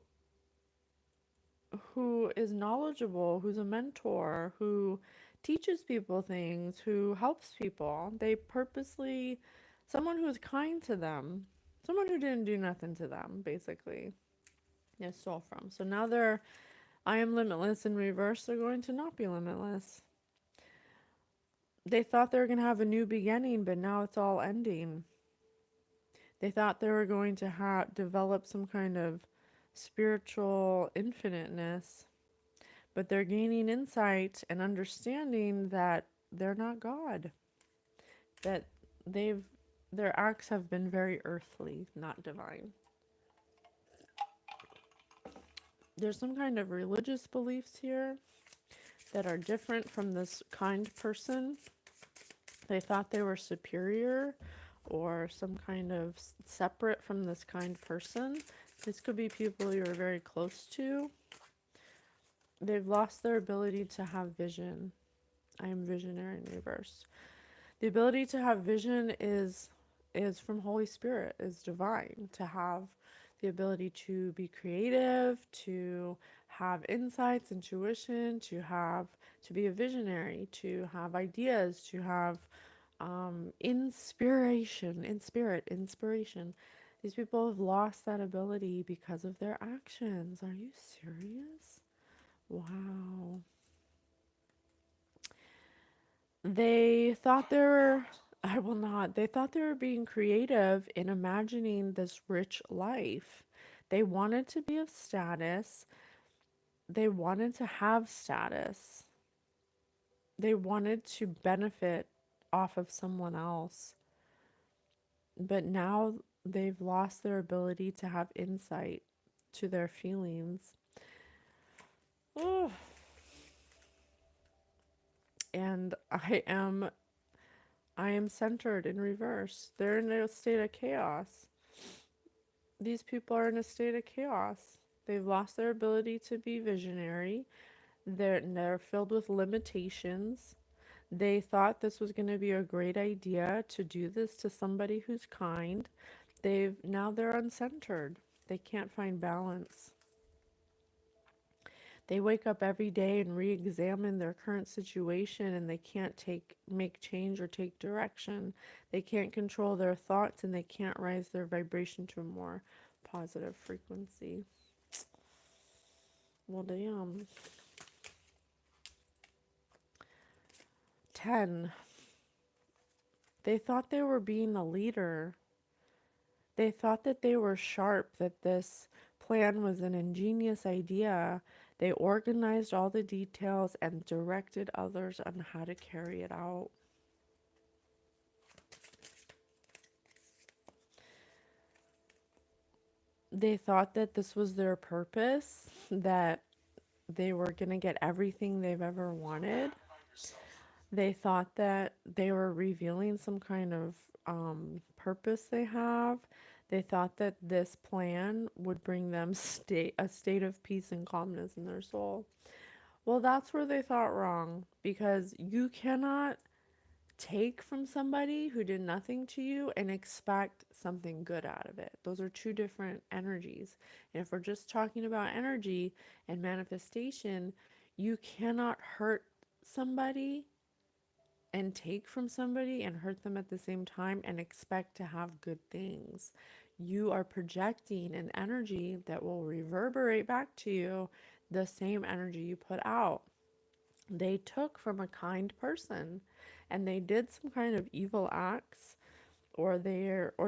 is knowledgeable, who's a mentor, who teaches people things, who helps people. They purposely, someone who's kind to them, someone who didn't do nothing to them, basically, they stole from. So now I am limitless in reverse, they're going to not be limitless. They thought they were going to have a new beginning, but now it's all ending. They thought they were going to develop some kind of spiritual infiniteness, but they're gaining insight and understanding that they're not God. That their acts have been very earthly, not divine. There's some kind of religious beliefs here that are different from this kind person. They thought they were superior or some kind of separate from this kind person. This could be people you're very close to. They've lost their ability to have vision. I am visionary in reverse. The ability to have vision is from Holy Spirit, is divine. To have the ability to be creative, to have insights, intuition, to be a visionary, to have ideas, to have inspiration. These people have lost that ability because of their actions. Are you serious? Wow. They thought they were, I will not, they thought they were being creative in imagining this rich life. They wanted to be of status. They wanted to have status. They wanted to benefit off of someone else. But now they've lost their ability to have insight to their feelings. Oh, and I am centered in reverse. They're in a state of chaos. These people are in a state of chaos. They've lost their ability to be visionary. They're filled with limitations. They thought this was going to be a great idea to do this to somebody who's kind. They're uncentered. They can't find balance. They wake up every day and re-examine their current situation, and they can't make change or take direction. They can't control their thoughts, and they can't raise their vibration to a more positive frequency. Well, damn. 10. They thought they were being a leader. They thought that they were sharp, that this plan was an ingenious idea. They organized all the details and directed others on how to carry it out. They thought that this was their purpose, that they were going to get everything they've ever wanted. They thought that they were revealing some kind of purpose they have. They thought that this plan would bring them a state of peace and calmness in their soul. Well, that's where they thought wrong, because you cannot take from somebody who did nothing to you and expect something good out of it. Those are two different energies. And if we're just talking about energy and manifestation, you cannot hurt somebody and take from somebody and hurt them at the same time and expect to have good things. You are projecting an energy that will reverberate back to you the same energy you put out. They took from a kind person and they did some kind of evil acts, or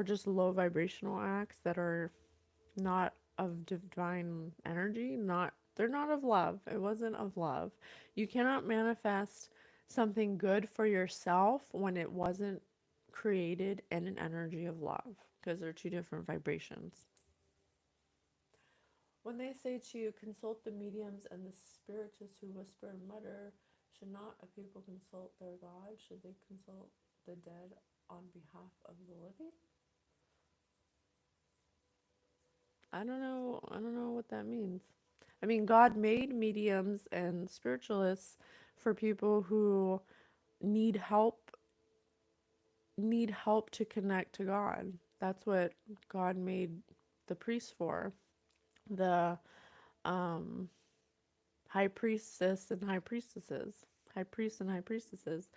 just low vibrational acts that are not of divine energy, not they're not of love. It wasn't of love. You cannot manifest something good for yourself when it wasn't created in an energy of love, because they're two different vibrations. When they say to you, consult the mediums and the spiritists who whisper and mutter, should not a people consult their God? Should they consult the dead on behalf of the living? I don't know what that means. I mean, God made mediums and spiritualists for people who need help need help to connect to God. That's what God made the priests for. The um high priestess and high priestesses, high priests and high priestesses.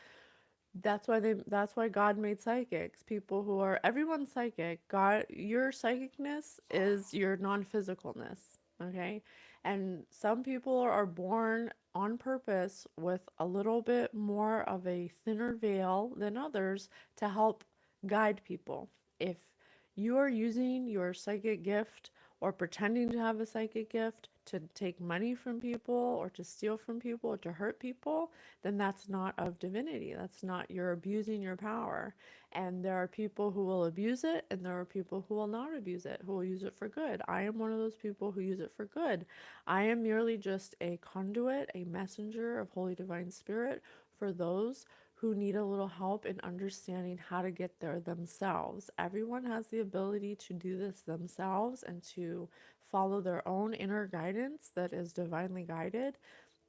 That's why God made psychics. People who are everyone's psychic. God, your psychicness is your non-physicalness, okay? And some people are born on purpose with a little bit more of a thinner veil than others to help guide people. If you are using your psychic gift or pretending to have a psychic gift to take money from people or to steal from people or to hurt people, then that's not of divinity. That's not, you're abusing your power. And there are people who will abuse it, and there are people who will not abuse it, who will use it for good. I am one of those people who use it for good. I am merely just a conduit, a messenger of Holy Divine Spirit for those who need a little help in understanding how to get there themselves. Everyone has the ability to do this themselves and to follow their own inner guidance that is divinely guided.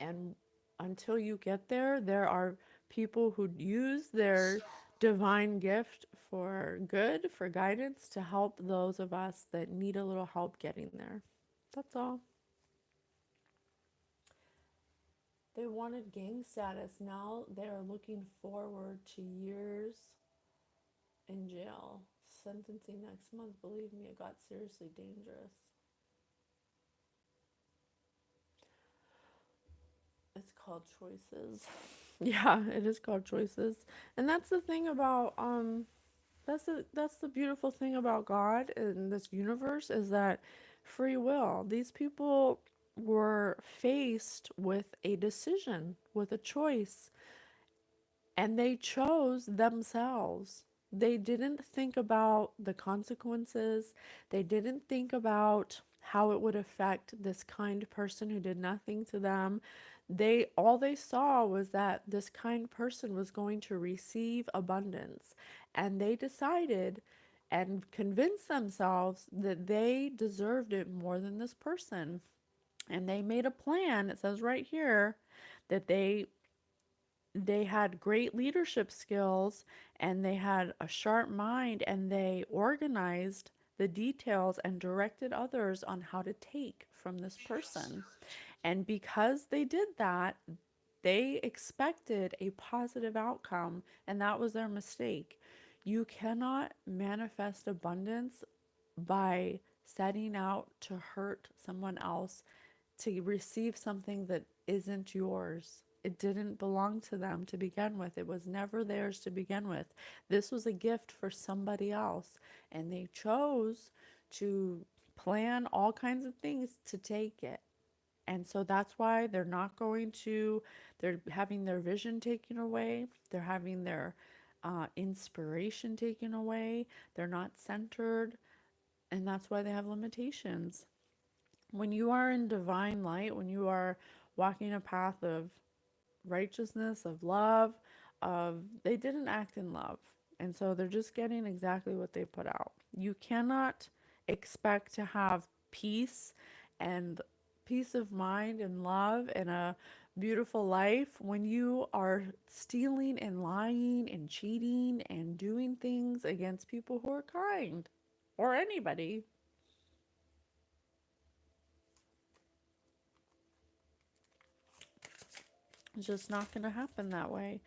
And until you get there, there are people who use their divine gift for good, for guidance, to help those of us that need a little help getting there. That's all. They wanted gang status. Now they are looking forward to years in jail. Sentencing next month. Believe me, it got seriously dangerous. It's called choices. Yeah, it is called choices. And that's the thing about that's the beautiful thing about God in this universe, is that free will. These people were faced with a decision, with a choice, and they chose themselves. They didn't think about the consequences. They didn't think about how it would affect this kind person who did nothing to them. They saw was that this kind person was going to receive abundance, and they decided and convinced themselves that they deserved it more than this person. And they made a plan. It says right here that they had great leadership skills, and they had a sharp mind, and they organized the details and directed others on how to take from this person. And because they did that, they expected a positive outcome, and that was their mistake. You cannot manifest abundance by setting out to hurt someone else, to receive something that isn't yours. It didn't belong to them to begin with. It was never theirs to begin with. This was a gift for somebody else, and they chose to plan all kinds of things to take it. And so that's why they're having their vision taken away. They're having their inspiration taken away. They're not centered. And that's why they have limitations. When you are in divine light, when you are walking a path of righteousness, of love, they didn't act in love. And so they're just getting exactly what they put out. You cannot expect to have peace and peace of mind and love and a beautiful life when you are stealing and lying and cheating and doing things against people who are kind or anybody. It's just not going to happen that way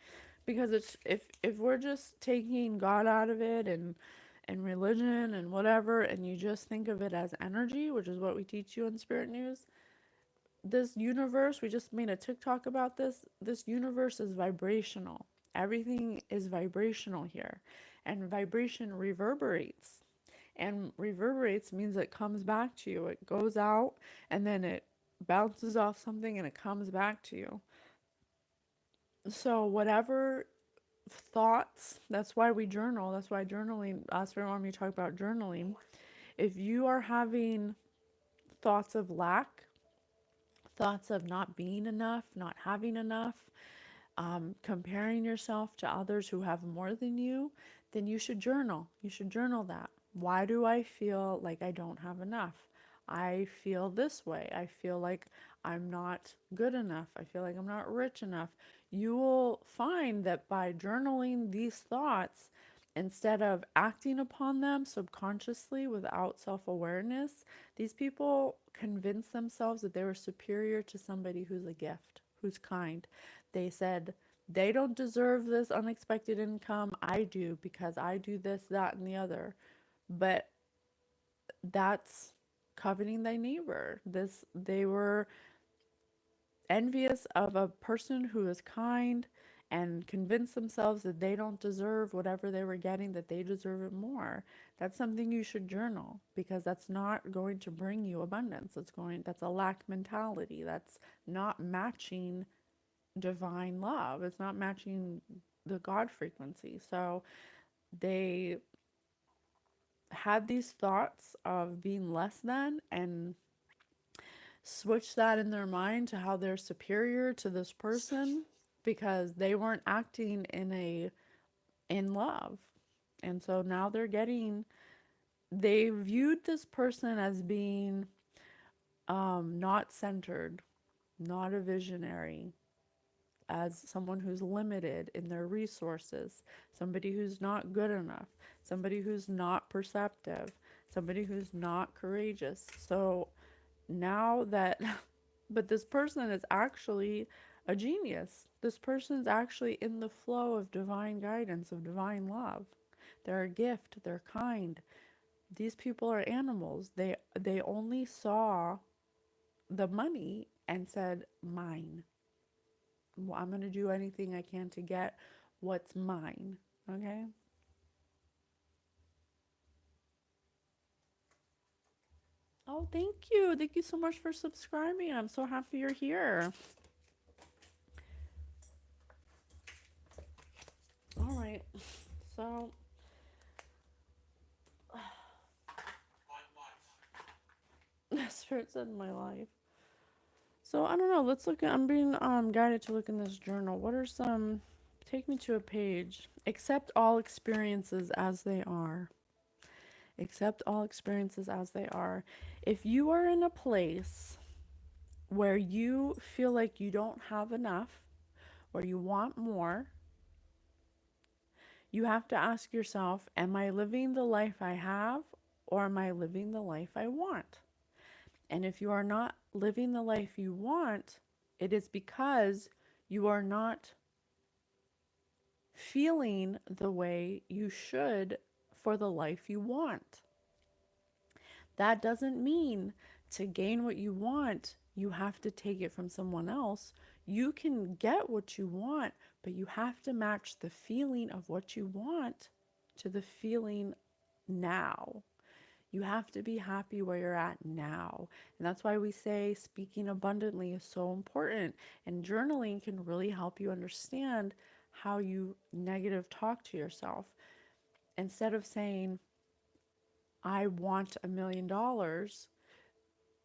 because it's if we're just taking God out of it and religion and whatever and you just think of it as energy, which is what we teach you in Spirit News, this universe, we just made a TikTok about this. This universe is vibrational. Everything is vibrational here. And vibration reverberates. And reverberates means it comes back to you. It goes out and then it bounces off something and it comes back to you. So whatever thoughts, that's why we journal. That's why journaling, last time we talk about journaling. If you are having thoughts of lack, thoughts of not being enough, not having enough, comparing yourself to others who have more than you, then you should journal. You should journal that. Why do I feel like I don't have enough? I feel this way. I feel like I'm not good enough. I feel like I'm not rich enough. You will find that by journaling these thoughts, instead of acting upon them subconsciously without self awareness, these people convinced themselves that they were superior to somebody who's a gift, who's kind. They said, they don't deserve this unexpected income. I do because I do this, that, and the other. But that's coveting thy neighbor. They were envious of a person who is kind and convince themselves that they don't deserve whatever they were getting, that they deserve it more. That's something you should journal because that's not going to bring you abundance. That's a lack mentality. That's not matching divine love. It's not matching the God frequency. So they had these thoughts of being less than and switch that in their mind to how they're superior to this person because they weren't acting in love. And so now they viewed this person as being not centered, not a visionary, as someone who's limited in their resources, somebody who's not good enough, somebody who's not perceptive, somebody who's not courageous. So now that, but this person is actually a genius. This person's actually in the flow of divine guidance, of divine love. They're a gift, they're kind. These people are animals. They only saw the money and said, mine. Well, I'm going to do anything I can to get what's mine. Okay? Oh, thank you. Thank you so much for subscribing. I'm so happy you're here. All right. So, Spirit said in my life. So, I don't know. Let's look at, I'm being guided to look in this journal. What are some, take me to a page. Accept all experiences as they are. Accept all experiences as they are. If you are in a place where you feel like you don't have enough, where you want more, you have to ask yourself, am I living the life I have or am I living the life I want? And if you are not living the life you want, it is because you are not feeling the way you should for the life you want. That doesn't mean to gain what you want, you have to take it from someone else. You can get what you want, but you have to match the feeling of what you want to the feeling now. You have to be happy where you're at now. And that's why we say speaking abundantly is so important. And journaling can really help you understand how you negative talk to yourself. Instead of saying, I want $1 million,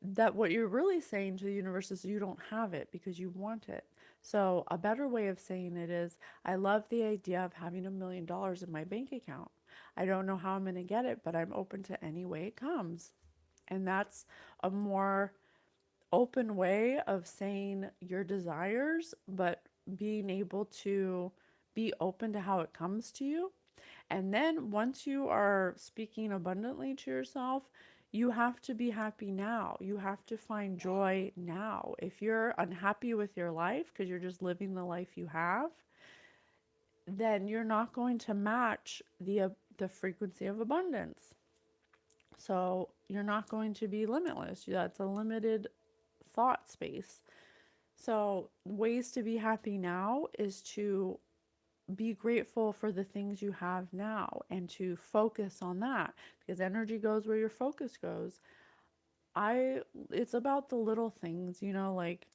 that what you're really saying to the universe is you don't have it because you want it. So, a better way of saying it is, I love the idea of having $1 million in my bank account. I don't know how I'm going to get it, but I'm open to any way it comes. And that's a more open way of saying your desires, but being able to be open to how it comes to you. And then once you are speaking abundantly to yourself, you have to be happy now. You have to find joy now. If you're unhappy with your life because you're just living the life you have, then you're not going to match the frequency of abundance. So you're not going to be limitless. That's a limited thought space. So ways to be happy now is to be grateful for the things you have now and to focus on that, because energy goes where your focus goes. I It's about the little things, like,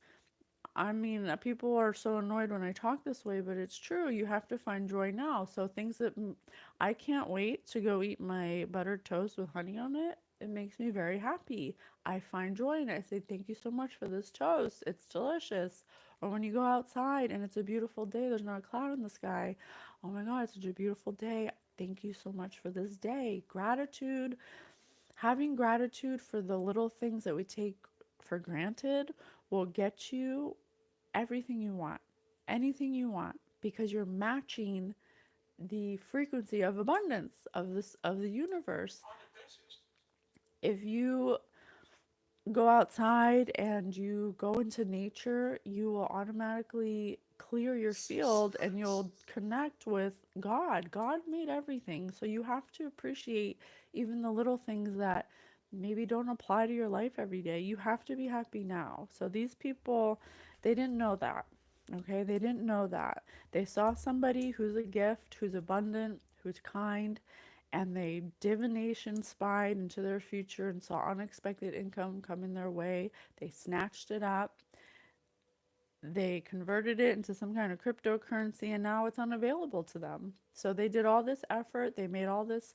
I mean, people are so annoyed when I talk this way, but it's true. You have to find joy now. So things that I can't wait to go eat my buttered toast with honey on it. It makes me very happy. I find joy in it. I say, thank you so much for this toast. It's delicious. Or when you go outside and it's a beautiful day, there's not a cloud in the sky. Oh my God, it's such a beautiful day. Thank you so much for this day. Gratitude, having gratitude for the little things that we take for granted will get you everything you want, anything you want, because you're matching the frequency of abundance of the universe. If you go outside and you go into nature, you will automatically clear your field and you'll connect with God. God made everything. So you have to appreciate even the little things that maybe don't apply to your life every day. You have to be happy now. So these people, they didn't know that. Okay? They didn't know that. They saw somebody who's a gift, who's abundant, who's kind, and they divination spied into their future and saw unexpected income coming their way. They snatched it up. They converted it into some kind of cryptocurrency and now it's unavailable to them. So they did all this effort, they made all this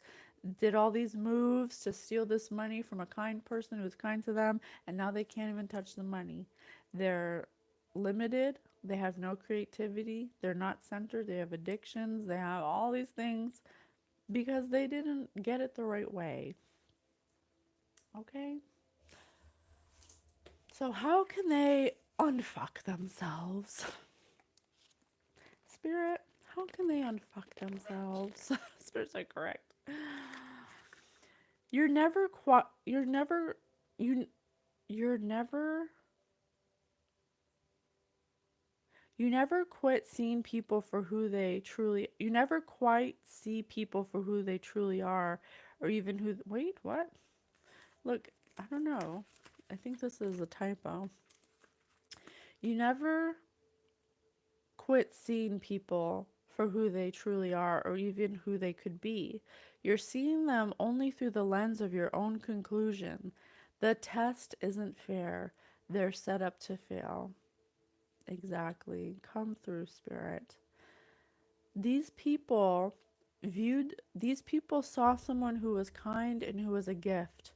did all these moves to steal this money from a kind person who was kind to them, and now they can't even touch the money. They're limited, they have no creativity, they're not centered, they have addictions, they have all these things because they didn't get it the right way. Okay? So, how can they unfuck themselves? Spirit, how can they unfuck themselves? Spirit's like, correct. You're never quite, you, you're never, you never quit seeing people for who they truly, you never quite see people for who they truly are, or even who, wait, what? Look, I don't know. I think this is a typo. You never quit seeing people for who they truly are or even who they could be. You're seeing them only through the lens of your own conclusion. The test isn't fair. They're set up to fail. Exactly. Come through, Spirit. These people these people saw someone who was kind and who was a gift.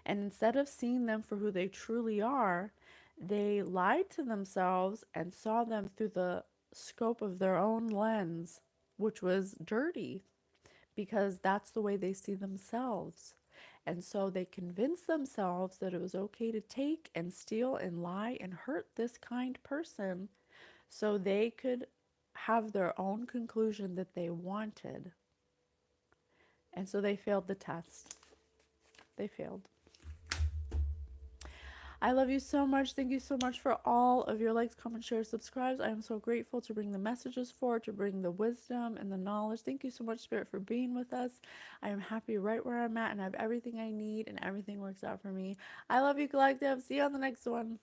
And instead of seeing them for who they truly are, they lied to themselves and saw them through the scope of their own lens, which was dirty, because that's the way they see themselves. And so they convinced themselves that it was okay to take and steal and lie and hurt this kind person so they could have their own conclusion that they wanted. And so they failed the test. They failed. I love you so much. Thank you so much for all of your likes, comments, shares, subscribes. I am so grateful to bring the messages forward, to bring the wisdom and the knowledge. Thank you so much, Spirit, for being with us. I am happy right where I'm at and I have everything I need and everything works out for me. I love you, Collective. See you on the next one.